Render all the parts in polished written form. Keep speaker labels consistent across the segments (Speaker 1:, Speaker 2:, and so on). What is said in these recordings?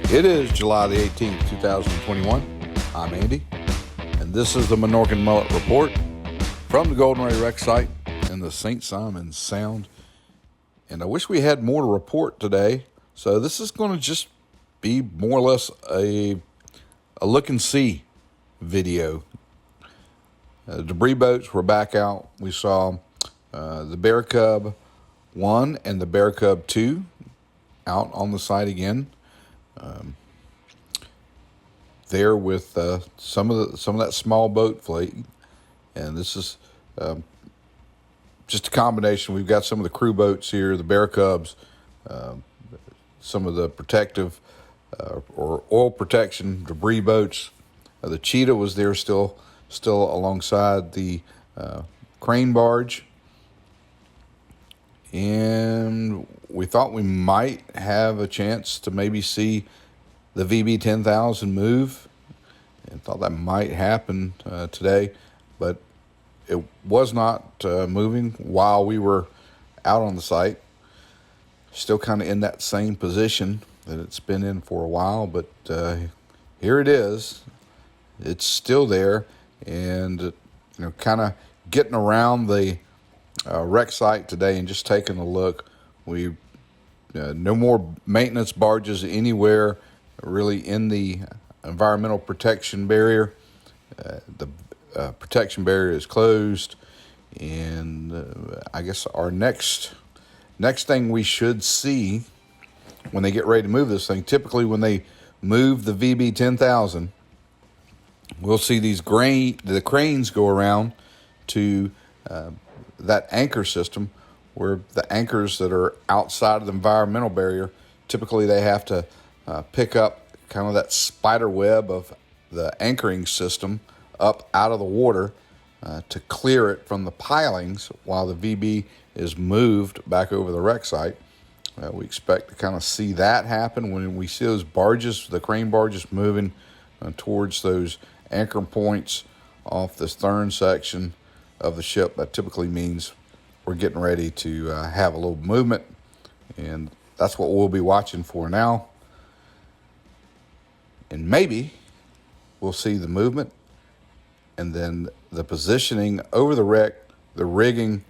Speaker 1: It is July the 18th, 2021. I'm Andy, and this is the Minorcan Mullet Report from the Golden Ray Rec site in the St.simons Sound. And I wish we had more to report today, so this is going to just be more or less a look and see video. Debris boats were back out. We saw the Bear Cub 1 and the Bear Cub 2 out on the site again. There with some of that small boat fleet, and this is just a combination. We've got some of the crew boats here, the Bear Cubs, some of the protective or oil protection debris boats. The Cheetah was there still alongside the crane barge, and we thought we might have a chance to maybe see the VB 10,000 move, and thought that might happen today, but it was not moving while we were out on the site. Still kind of in that same position that it's been in for a while, but here it is. It's still there, and kind of getting around the wreck site today and just taking a look. We no more maintenance barges anywhere really in the environmental protection barrier. The protection barrier is closed, and I guess our next thing we should see when they get ready to move this thing, typically when they move the VB 10,000, we'll see the cranes go around to that anchor system, where the anchors that are outside of the environmental barrier, typically they have to pick up kind of that spider web of the anchoring system up out of the water to clear it from the pilings while the VB is moved back over the wreck site. We expect to kind of see that happen when we see those barges, the crane barges moving towards those anchor points off the stern section of the ship. That typically means we're getting ready to have a little movement, and that's what we'll be watching for now. And maybe we'll see the movement and then the positioning over the wreck, the rigging,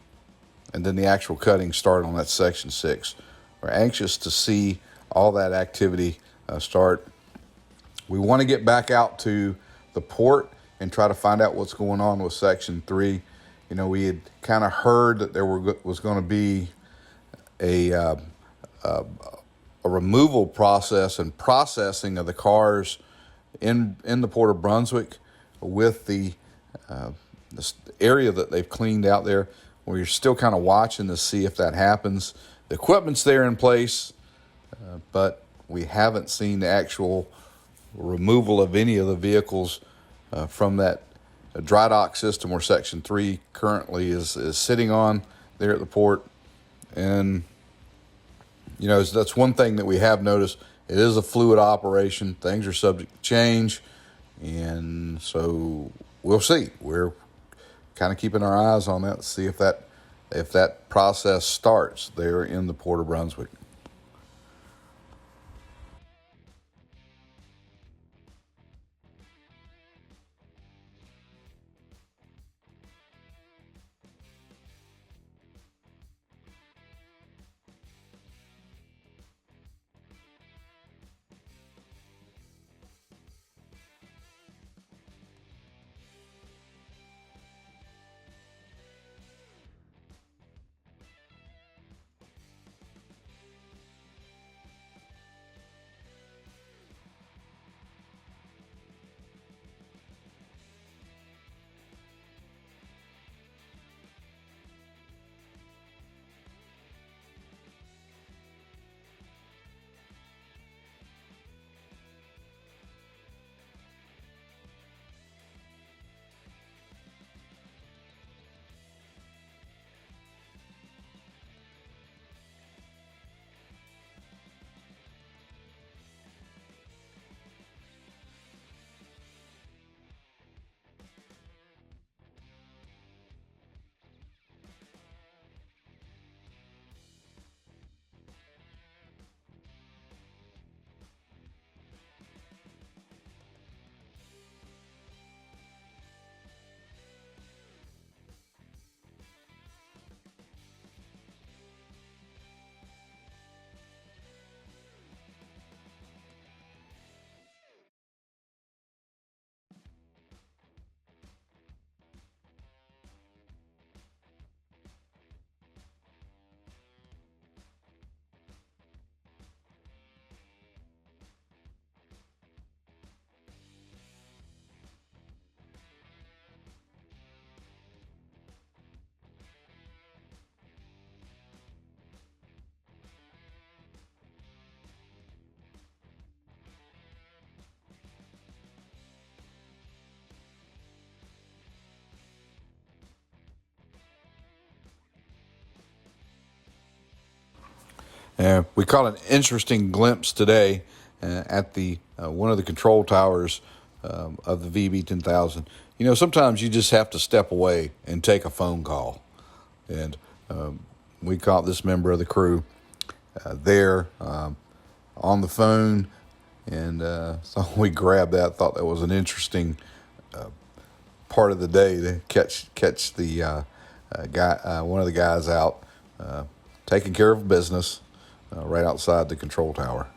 Speaker 1: and then the actual cutting start on that Section 6. We're anxious to see all that activity start. We want to get back out to the port and try to find out what's going on with Section 3. We had kind of heard that there was going to be a removal process and processing of the cars in the port of Brunswick with the this area that they've cleaned out there. We're still kind of watching to see if that happens. The equipment's there in place, but we haven't seen the actual removal of any of the vehicles from that dry dock system where Section 3 currently is sitting on there at the port. And that's one thing that we have noticed. It is a fluid operation. Things are subject to change, and so we'll see. We're kind of keeping our eyes on that to see if that process starts there in the Port of Brunswick. We caught an interesting glimpse today at the one of the control towers of the VB 10,000. You know, sometimes you just have to step away and take a phone call. And we caught this member of the crew there on the phone, and so we grabbed that. Thought that was an interesting part of the day to catch the guy, one of the guys out taking care of business right outside the control tower.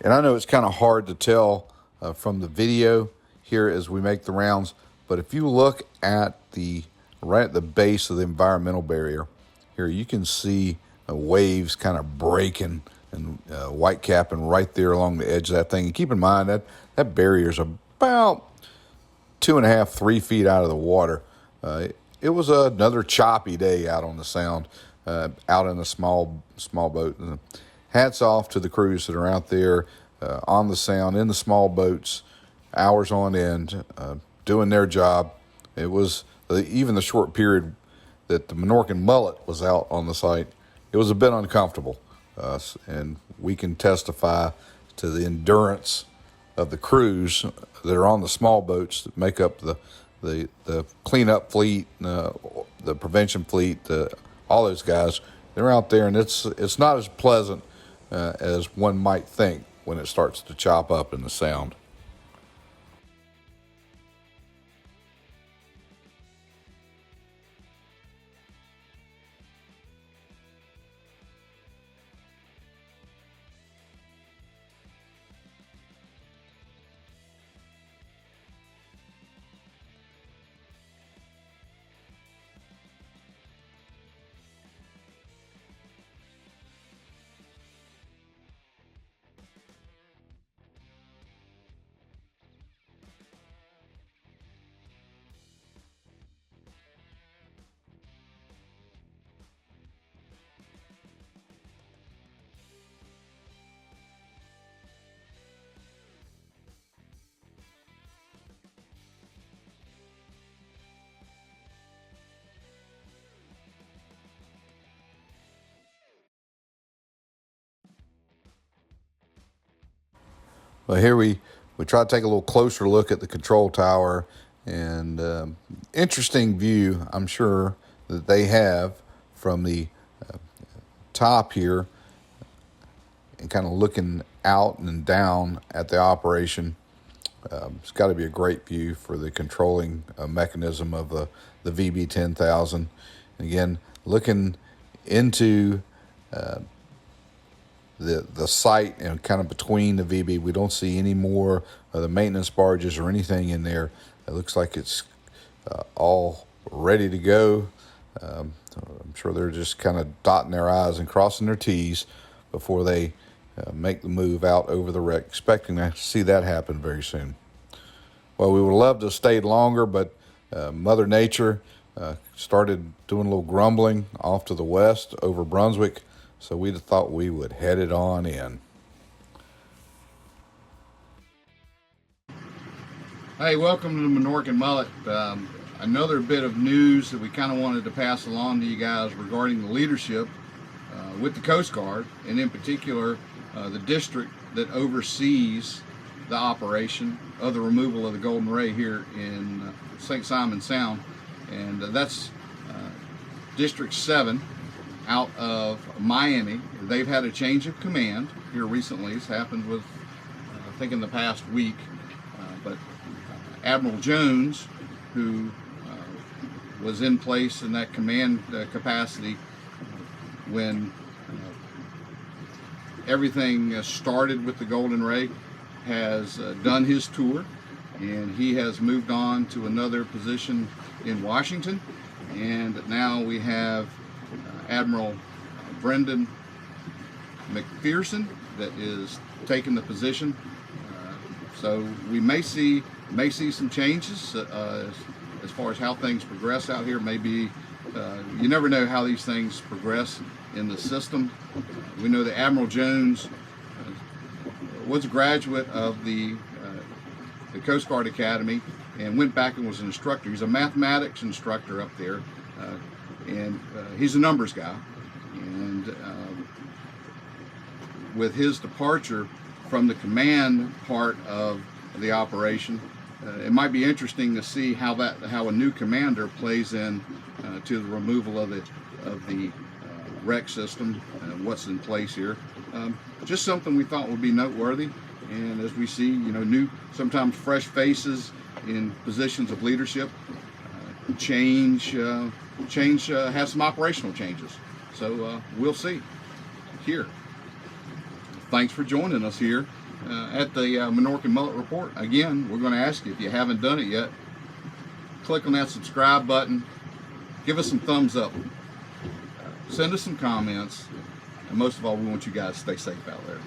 Speaker 1: And I know it's kind of hard to tell from the video here as we make the rounds, but if you look at the right at the base of the environmental barrier here, you can see waves kind of breaking and white capping right there along the edge of that thing. And keep in mind that that barrier is about 2.5, 3 feet out of the water. It was another choppy day out on the Sound, out in a small boat. And hats off to the crews that are out there on the Sound in the small boats, hours on end, doing their job. It was even the short period that the Minorcan Mullet was out on the site. It was a bit uncomfortable, and we can testify to the endurance of the crews that are on the small boats that make up the cleanup fleet, the prevention fleet, all those guys. They're out there, and it's not as pleasant as one might think when it starts to chop up in the Sound. Well, here we try to take a little closer look at the control tower, and interesting view, I'm sure, that they have from the top here and kind of looking out and down at the operation. It's got to be a great view for the controlling mechanism of the VB10,000. And again, looking into the site and kind of between the VB, we don't see any more of the maintenance barges or anything in there. It looks like it's all ready to go. I'm sure they're just kind of dotting their I's and crossing their T's before they make the move out over the wreck, expecting to see that happen very soon. Well, we would love to have stayed longer, but Mother Nature started doing a little grumbling off to the west over Brunswick, so we thought we would head it on in.
Speaker 2: Hey, welcome to the Minorcan Mullet. Another bit of news that we kind of wanted to pass along to you guys regarding the leadership with the Coast Guard, and in particular the district that oversees the operation of the removal of the Golden Ray here in St. Simons Sound, and that's District 7 out of Miami. They've had a change of command here recently. It's happened with, I think, in the past week, but Admiral Jones, who was in place in that command capacity when everything started with the Golden Ray, has done his tour, and he has moved on to another position in Washington. And now we have Admiral Brendan McPherson that is taking the position. So we may see some changes as far as how things progress out here. Maybe you never know how these things progress in the system. We know that Admiral Jones was a graduate of the Coast Guard Academy and went back and was an instructor. He's a mathematics instructor up there, and he's a numbers guy. And with his departure from the command part of the operation, it might be interesting to see how a new commander plays in to the removal of the rec system and what's in place here. Just something we thought would be noteworthy. And as we see, new, sometimes fresh faces in positions of leadership, change has some operational changes. So we'll see here. Thanks for joining us here at the Minorcan Mullet Report. Again, we're going to ask you, if you haven't done it yet, click on that subscribe button, give us some thumbs up, send us some comments, and most of all, we want you guys to stay safe out there.